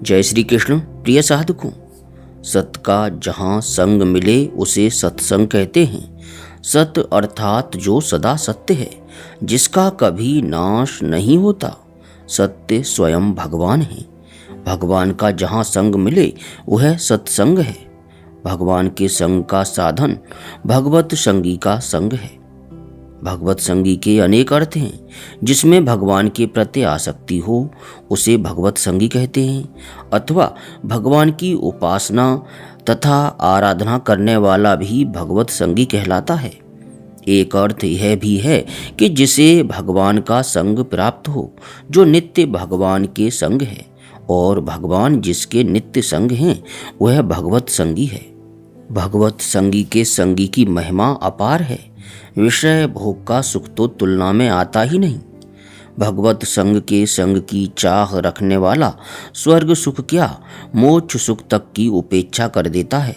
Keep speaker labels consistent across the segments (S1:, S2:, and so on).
S1: जय श्री कृष्ण। प्रिय साधकों, सत का जहाँ संग मिले उसे सत्संग कहते हैं। सत्य अर्थात जो सदा सत्य है, जिसका कभी नाश नहीं होता। सत्य स्वयं भगवान है। भगवान का जहाँ संग मिले वह सत्संग है। भगवान के संग का साधन भगवत संगी का संग है। भगवत संगी के अनेक अर्थ हैं। जिसमें भगवान के प्रति आसक्ति हो उसे भगवत संगी कहते हैं, अथवा भगवान की उपासना तथा आराधना करने वाला भी भगवत संगी कहलाता है। एक अर्थ यह भी है कि जिसे भगवान का संग प्राप्त हो, जो नित्य भगवान के संग है, और भगवान जिसके नित्य संग हैं वह भगवत संगी है। भगवत संगी के संगी की महिमा अपार है। विषय भोग का सुख तो तुलना में आता ही नहीं। भगवत संग के संग की चाह रखने वाला स्वर्ग सुख क्या, मोक्ष सुख तक की उपेक्षा कर देता है।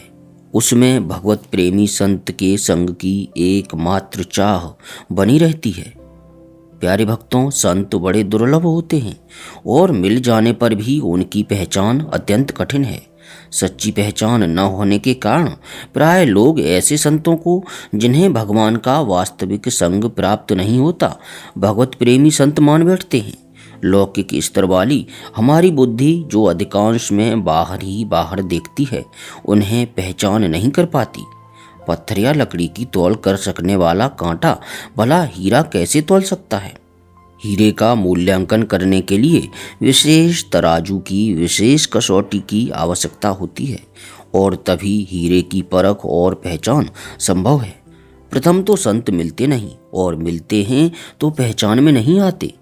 S1: उसमें भगवत प्रेमी संत के संग की एकमात्र चाह बनी रहती है। प्यारे भक्तों, संत बड़े दुर्लभ होते हैं और मिल जाने पर भी उनकी पहचान अत्यंत कठिन है। सच्ची पहचान न होने के कारण प्राय लोग ऐसे संतों को, जिन्हें भगवान का वास्तविक संग प्राप्त नहीं होता, भगवत प्रेमी संत मान बैठते हैं। लौकिक स्तर वाली हमारी बुद्धि, जो अधिकांश में बाहर ही बाहर देखती है, उन्हें पहचान नहीं कर पाती। पत्थर या लकड़ी की तौल कर सकने वाला कांटा भला हीरा कैसे तौल सकता है। हीरे का मूल्यांकन करने के लिए विशेष तराजू की, विशेष कसौटी की आवश्यकता होती है, और तभी हीरे की परख और पहचान संभव है। प्रथम तो संत मिलते नहीं, और मिलते हैं तो पहचान में नहीं आते।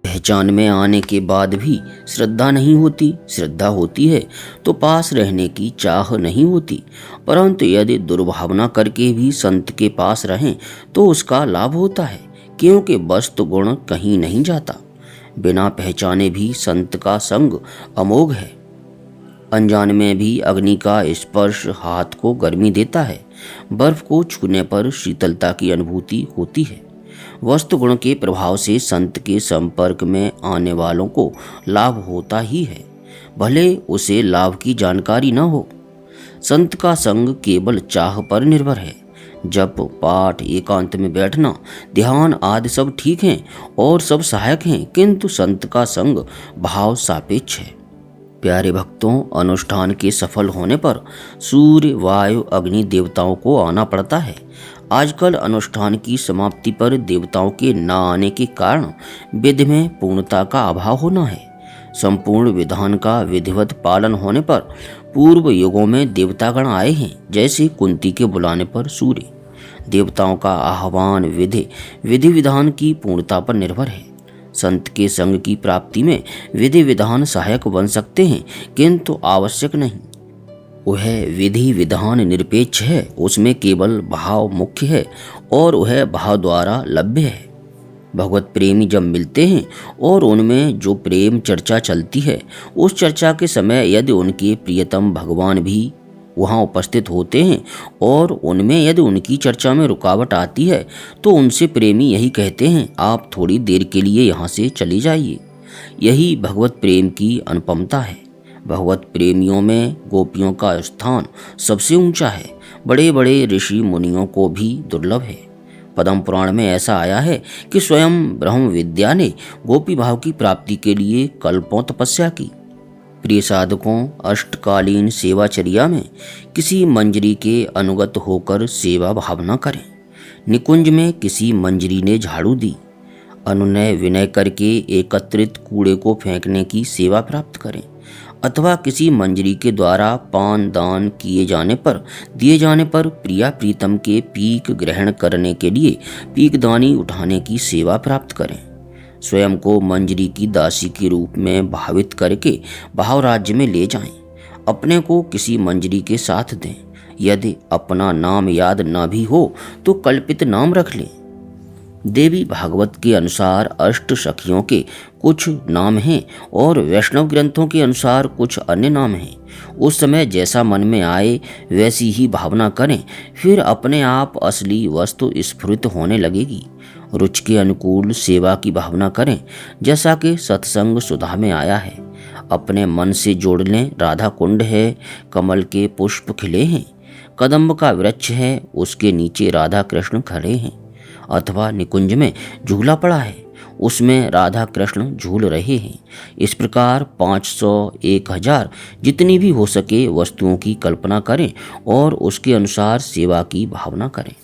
S1: पहचान में आने के बाद भी श्रद्धा नहीं होती। श्रद्धा होती है तो पास रहने की चाह नहीं होती। परंतु यदि दुर्भावना करके भी संत के पास रहें तो उसका लाभ होता है, क्योंकि वस्तु गुण कहीं नहीं जाता। बिना पहचाने भी संत का संग अमोघ है। अनजान में भी अग्नि का स्पर्श हाथ को गर्मी देता है। बर्फ को छूने पर शीतलता की अनुभूति होती है। वस्तु गुण के प्रभाव से संत के संपर्क में आने वालों को लाभ होता ही है, भले उसे लाभ की जानकारी न हो। संत का संग केवल चाह पर निर्भर है। जप, पाठ, एकांत में बैठना, ध्यान आदि सब ठीक हैं और सब सहायक हैं, किंतु संत का संग भाव सापेक्ष है। प्यारे भक्तों, अनुष्ठान के सफल होने पर सूर्य, वायु, अग्नि देवताओं को आना पड़ता है। आजकल अनुष्ठान की समाप्ति पर देवताओं के न आने के कारण विधि में पूर्णता का अभाव होना है। संपूर्ण विधान का विधिवत पालन होने पर पूर्व युगों में देवतागण आए हैं। जैसे कुंती के बुलाने पर सूर्य। देवताओं का आह्वान विधि विधान की पूर्णता पर निर्भर है। संत के संग की प्राप्ति में विधि विधान सहायक बन सकते हैं, किंतु आवश्यक नहीं। वह विधि विधान निरपेक्ष है, उसमें केवल भाव मुख्य है और वह भाव द्वारा लभ्य है। भगवत प्रेमी जब मिलते हैं और उनमें जो प्रेम चर्चा चलती है, उस चर्चा के समय यदि उनके प्रियतम भगवान भी वहाँ उपस्थित होते हैं और उनमें यदि उनकी चर्चा में रुकावट आती है, तो उनसे प्रेमी यही कहते हैं, आप थोड़ी देर के लिए यहाँ से चले जाइए। यही भगवत प्रेम की अनुपमता है। भगवत प्रेमियों में गोपियों का स्थान सबसे ऊंचा है। बड़े बड़े ऋषि मुनियों को भी दुर्लभ है। पद्म पुराण में ऐसा आया है कि स्वयं ब्रह्म विद्या ने गोपी भाव की प्राप्ति के लिए कल्पों तपस्या की। प्रिय साधकों, अष्टकालीन सेवाचर्या में किसी मंजरी के अनुगत होकर सेवा भावना करें। निकुंज में किसी मंजरी ने झाड़ू दी, अनुनय विनय करके एकत्रित कूड़े को फेंकने की सेवा प्राप्त करें, अथवा किसी मंजरी के द्वारा पान दान दिए जाने पर प्रिया प्रीतम के पीक ग्रहण करने के लिए पीकदानी उठाने की सेवा प्राप्त करें। स्वयं को मंजरी की दासी के रूप में भावित करके भाव राज्य में ले जाएं। अपने को किसी मंजरी के साथ दें। यदि अपना नाम याद न भी हो तो कल्पित नाम रख लें। देवी भागवत के अनुसार अष्ट सखियों के कुछ नाम हैं और वैष्णव ग्रंथों के अनुसार कुछ अन्य नाम हैं। उस समय जैसा मन में आए वैसी ही भावना करें, फिर अपने आप असली वस्तु स्फुरित होने लगेगी। रुचि के अनुकूल सेवा की भावना करें, जैसा कि सत्संग सुधा में आया है। अपने मन से जोड़ लें। राधा कुंड है, कमल के पुष्प खिले हैं, कदम्ब का वृक्ष है, उसके नीचे राधा कृष्ण खड़े हैं। अथवा निकुंज में झूला पड़ा है, उसमें राधा कृष्ण झूल रहे हैं। इस प्रकार 500, 1000 जितनी भी हो सके वस्तुओं की कल्पना करें और उसके अनुसार सेवा की भावना करें।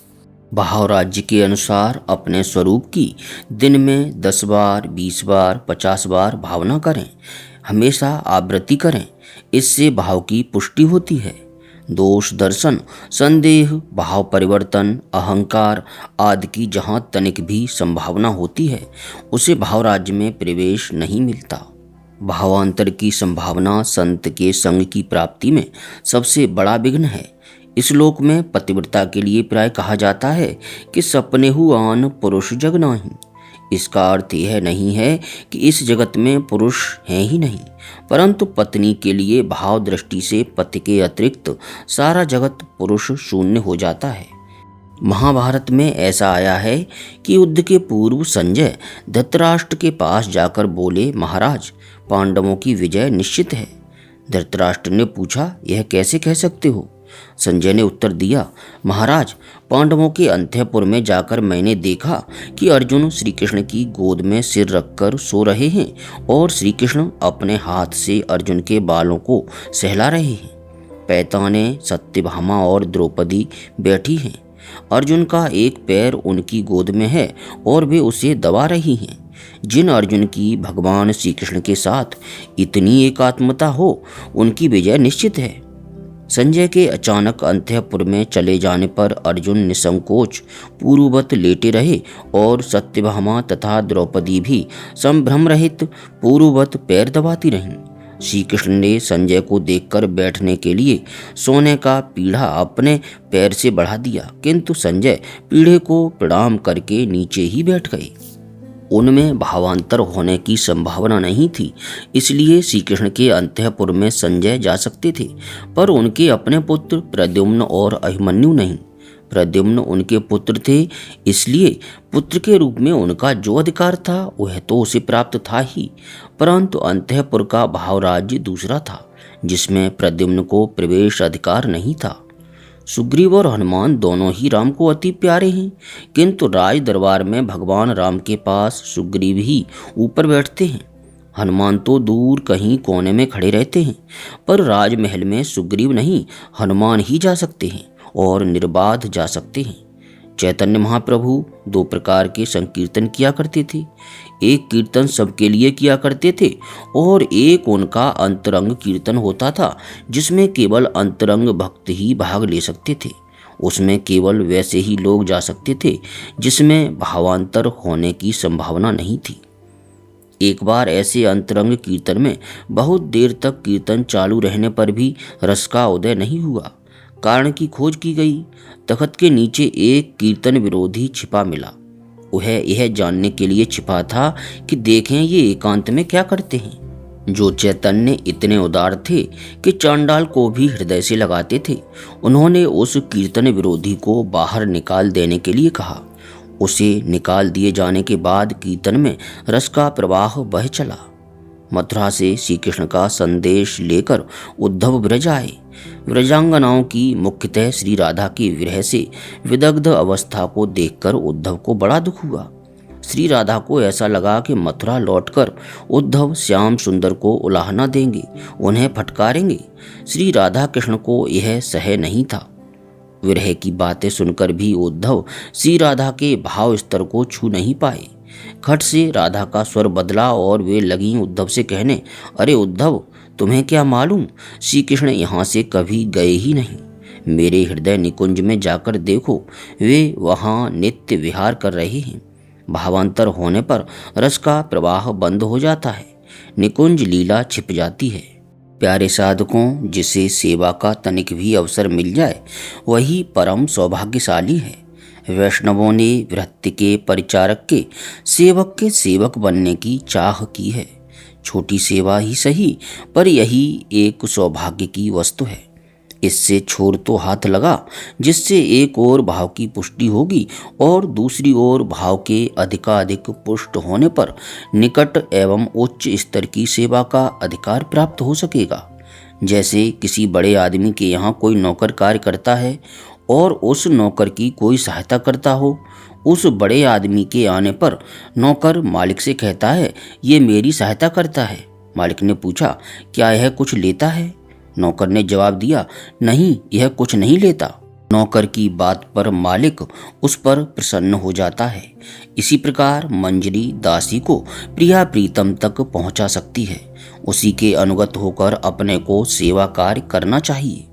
S1: भाव राज्य के अनुसार अपने स्वरूप की दिन में 10 बार, 20 बार, 50 बार भावना करें। हमेशा आवृत्ति करें, इससे भाव की पुष्टि होती है। दोष दर्शन, संदेह, भाव परिवर्तन, अहंकार आदि की जहाँ तनिक भी संभावना होती है, उसे भाव राज्य में प्रवेश नहीं मिलता। भावांतर की संभावना संत के संग की प्राप्ति में सबसे बड़ा विघ्न है। इस लोक में पतिव्रता के लिए प्राय कहा जाता है कि सपने हु आन पुरुष जग नाही। इसका अर्थ यह नहीं है कि इस जगत में पुरुष हैं ही नहीं, परंतु पत्नी के लिए भाव दृष्टि से पति के अतिरिक्त सारा जगत पुरुष शून्य हो जाता है। महाभारत में ऐसा आया है कि युद्ध के पूर्व संजय धृतराष्ट्र के पास जाकर बोले, महाराज, पांडवों की विजय निश्चित है। धृतराष्ट्र ने पूछा, यह कैसे कह सकते हो? संजय ने उत्तर दिया, महाराज, पांडवों के अंतःपुर में जाकर मैंने देखा कि अर्जुन श्री कृष्ण की गोद में सिर रखकर सो रहे हैं और श्री कृष्ण अपने हाथ से अर्जुन के बालों को सहला रहे हैं। पैताने, सत्यभामा और द्रौपदी बैठी हैं। अर्जुन का एक पैर उनकी गोद में है और वे उसे दबा रही हैं। जिन अर्जुन की भगवान श्री कृष्ण के साथ इतनी एकात्मता हो, उनकी विजय निश्चित है। संजय के अचानक अंतःपुर में चले जाने पर अर्जुन निसंकोच पूर्ववत लेटे रहे और सत्यभामा तथा द्रौपदी भी संभ्रम रहित पूर्ववत पैर दबाती रहीं। श्री कृष्ण ने संजय को देखकर बैठने के लिए सोने का पीढ़ा अपने पैर से बढ़ा दिया, किंतु संजय पीढ़े को प्रणाम करके नीचे ही बैठ गए। उनमें भावांतर होने की संभावना नहीं थी, इसलिए श्री कृष्ण के अंतःपुर में संजय जा सकते थे, पर उनके अपने पुत्र प्रद्युम्न और अभिमन्यु नहीं। प्रद्युम्न उनके पुत्र थे, इसलिए पुत्र के रूप में उनका जो अधिकार था वह तो उसे प्राप्त था ही, परंतु अंतःपुर का भाव राज्य दूसरा था, जिसमें प्रद्युम्न को प्रवेश अधिकार नहीं था। सुग्रीव और हनुमान दोनों ही राम को अति प्यारे हैं, किंतु राज दरबार में भगवान राम के पास सुग्रीव ही ऊपर बैठते हैं। हनुमान तो दूर कहीं कोने में खड़े रहते हैं, पर राजमहल में सुग्रीव नहीं, हनुमान ही जा सकते हैं और निर्बाध जा सकते हैं। चैतन्य महाप्रभु 2 प्रकार के संकीर्तन किया करते थे। एक कीर्तन सबके लिए किया करते थे और एक उनका अंतरंग कीर्तन होता था, जिसमें केवल अंतरंग भक्त ही भाग ले सकते थे। उसमें केवल वैसे ही लोग जा सकते थे जिसमें भावांतर होने की संभावना नहीं थी। एक बार ऐसे अंतरंग कीर्तन में बहुत देर तक कीर्तन चालू रहने पर भी रस का उदय नहीं हुआ। कारण की खोज की गई। तख्त के नीचे एक कीर्तन विरोधी छिपा मिला। वह यह जानने के लिए छिपा था कि देखें ये एकांत में क्या करते हैं। जो चैतन्य इतने उदार थे कि चांडाल को भी हृदय से लगाते थे, उन्होंने उस कीर्तन विरोधी को बाहर निकाल देने के लिए कहा। उसे निकाल दिए जाने के बाद कीर्तन में रस का प्रवाह बह चला। मथुरा से श्री कृष्ण का संदेश लेकर उद्धव ब्रज आए। व्रजांगनाओं की मुख्यतः श्री राधा की विरह से विदग्ध अवस्था को देखकर उद्धव को बड़ा दुख हुआ। श्री राधा को ऐसा लगा कि मथुरा लौटकर उद्धव श्याम सुंदर को उलाहना देंगे, उन्हें फटकारेंगे। श्री राधा कृष्ण को यह सह नहीं था। विरह की बातें सुनकर भी उद्धव श्री राधा के भाव स्तर को छू नहीं पाए। खट से राधा का स्वर बदला और वे लगी उद्धव से कहने, अरे उद्धव, तुम्हें क्या मालूम, श्री कृष्ण यहाँ से कभी गए ही नहीं। मेरे हृदय निकुंज में जाकर देखो, वे वहाँ नित्य विहार कर रहे हैं। भावांतर होने पर रस का प्रवाह बंद हो जाता है, निकुंज लीला छिप जाती है। प्यारे साधकों, जिसे सेवा का तनिक भी अवसर मिल जाए वही परम सौभाग्यशाली है। वैष्णवों ने वृत्ति के परिचारक के सेवक के सेवक बनने की चाह की है। छोटी सेवा ही सही, पर यही एक सौभाग्य की वस्तु है। इससे छोर तो हाथ लगा, जिससे एक ओर भाव की पुष्टि होगी और दूसरी ओर भाव के अधिकाधिक पुष्ट होने पर निकट एवं उच्च स्तर की सेवा का अधिकार प्राप्त हो सकेगा। जैसे किसी बड़े आदमी के यहाँ कोई नौकर कार्य करता है और उस नौकर की कोई सहायता करता हो। उस बड़े आदमी के आने पर नौकर मालिक से कहता है, ये मेरी सहायता करता है। मालिक ने पूछा, क्या यह कुछ लेता है? नौकर ने जवाब दिया, नहीं, यह कुछ नहीं लेता। नौकर की बात पर मालिक उस पर प्रसन्न हो जाता है। इसी प्रकार मंजरी दासी को प्रिया प्रीतम तक पहुंचा सकती है। उसी के अनुगत होकर अपने को सेवा कार्य करना चाहिए।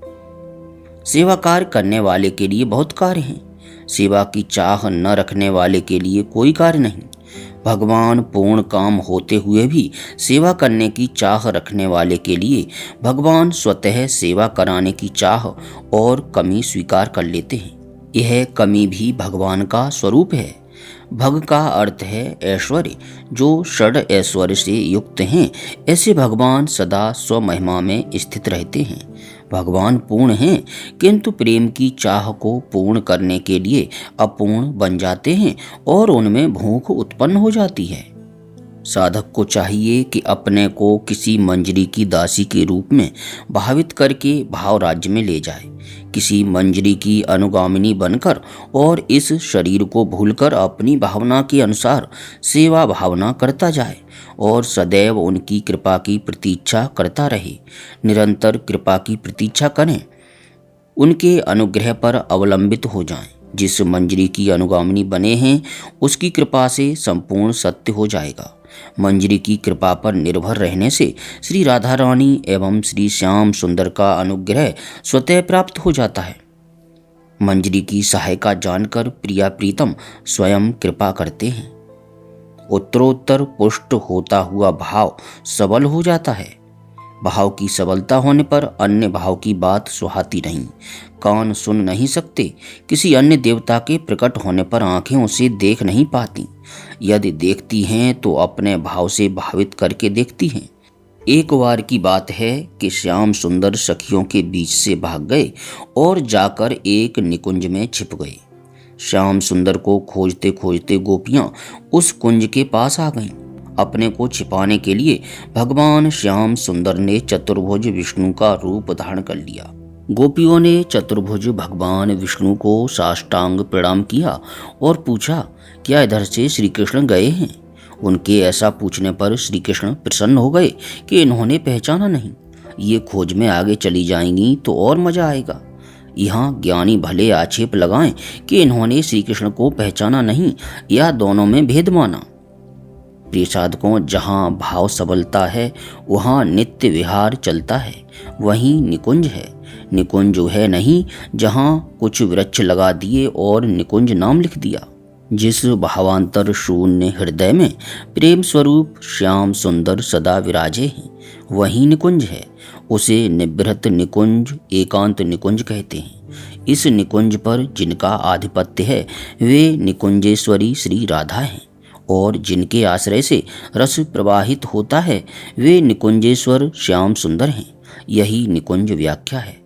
S1: सेवा कार्य करने वाले के लिए बहुत कार्य हैं, सेवा की चाह न रखने वाले के लिए कोई कार्य नहीं। भगवान पूर्ण काम होते हुए भी सेवा करने की चाह रखने वाले के लिए भगवान स्वतः सेवा कराने की चाह और कमी स्वीकार कर लेते हैं। यह कमी भी भगवान का स्वरूप है। भग का अर्थ है ऐश्वर्य। जो षड ऐश्वर्य से युक्त हैं, ऐसे भगवान सदा स्वमहिमा में स्थित रहते हैं। भगवान पूर्ण हैं, किंतु प्रेम की चाह को पूर्ण करने के लिए अपूर्ण बन जाते हैं और उनमें भूख उत्पन्न हो जाती है। साधक को चाहिए कि अपने को किसी मंजरी की दासी के रूप में भावित करके भाव राज्य में ले जाए, किसी मंजरी की अनुगामिनी बनकर और इस शरीर को भूलकर अपनी भावना के अनुसार सेवा भावना करता जाए और सदैव उनकी कृपा की प्रतीक्षा करता रहे। निरंतर कृपा की प्रतीक्षा करें, उनके अनुग्रह पर अवलंबित हो जाएं। जिस मंजरी की अनुगामिनी बने हैं, उसकी कृपा से संपूर्ण सत्य हो जाएगा। मंजरी की कृपा पर निर्भर रहने से श्री राधा रानी एवं श्री श्याम सुंदर का अनुग्रह स्वतः प्राप्त हो जाता है। मंजरी की सहायता जानकर प्रिया प्रीतम स्वयं कृपा करते हैं। उत्तरोत्तर पुष्ट होता हुआ भाव सबल हो जाता है। भाव की सबलता होने पर अन्य भाव की बात सुहाती नहीं, कान सुन नहीं सकते। किसी अन्य देवता के प्रकट होने पर आंखें उसे देख नहीं पाती। यदि देखती हैं तो अपने भाव से भावित करके देखती हैं। एक बार की बात है कि श्याम सुंदर सखियों के बीच से भाग गए और जाकर एक निकुंज में छिप गए। श्याम सुंदर को खोजते खोजते गोपियां उस कुंज के पास आ गईं। अपने को छिपाने के लिए भगवान श्याम सुंदर ने चतुर्भुज विष्णु का रूप धारण कर लिया। गोपियों ने चतुर्भुज भगवान विष्णु को साष्टांग प्रणाम किया और पूछा, क्या इधर से श्री कृष्ण गए हैं? उनके ऐसा पूछने पर श्री कृष्ण प्रसन्न हो गए कि इन्होंने पहचाना नहीं। ये खोज में आगे चली जाएंगी तो और मजा आएगा। यहाँ ज्ञानी भले आक्षेप लगाएं कि इन्होंने श्री कृष्ण को पहचाना नहीं या दोनों में भेद माना। प्रिय साधकों, जहाँ भाव सबलता है वहाँ नित्य विहार चलता है, वहीं निकुंज है। निकुंज है नहीं जहाँ कुछ वृक्ष लगा दिए और निकुंज नाम लिख दिया। जिस भावांतर शून्य हृदय में प्रेम स्वरूप श्याम सुंदर सदा विराजे हैं, वही निकुंज है। उसे निभृत निकुंज, एकांत निकुंज कहते हैं। इस निकुंज पर जिनका आधिपत्य है वे निकुंजेश्वरी श्री राधा हैं और जिनके आश्रय से रस प्रवाहित होता है वे निकुंजेश्वर श्याम सुंदर हैं। यही निकुंज व्याख्या है।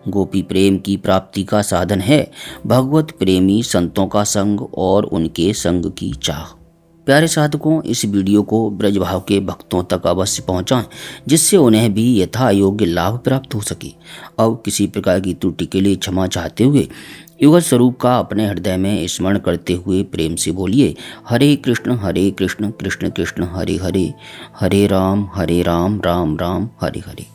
S1: गोपी प्रेम की प्राप्ति का साधन है भगवत प्रेमी संतों का संग और उनके संग की चाह। प्यारे साधकों, इस वीडियो को ब्रजभाव के भक्तों तक अवश्य पहुंचाएं, जिससे उन्हें भी यथा योग्य लाभ प्राप्त हो सके। अब किसी प्रकार की त्रुटि के लिए क्षमा चाहते हुए युगल स्वरूप का अपने हृदय में स्मरण करते हुए प्रेम से बोलिए, हरे कृष्ण कृष्ण कृष्ण हरे हरे, हरे राम राम राम हरे हरे।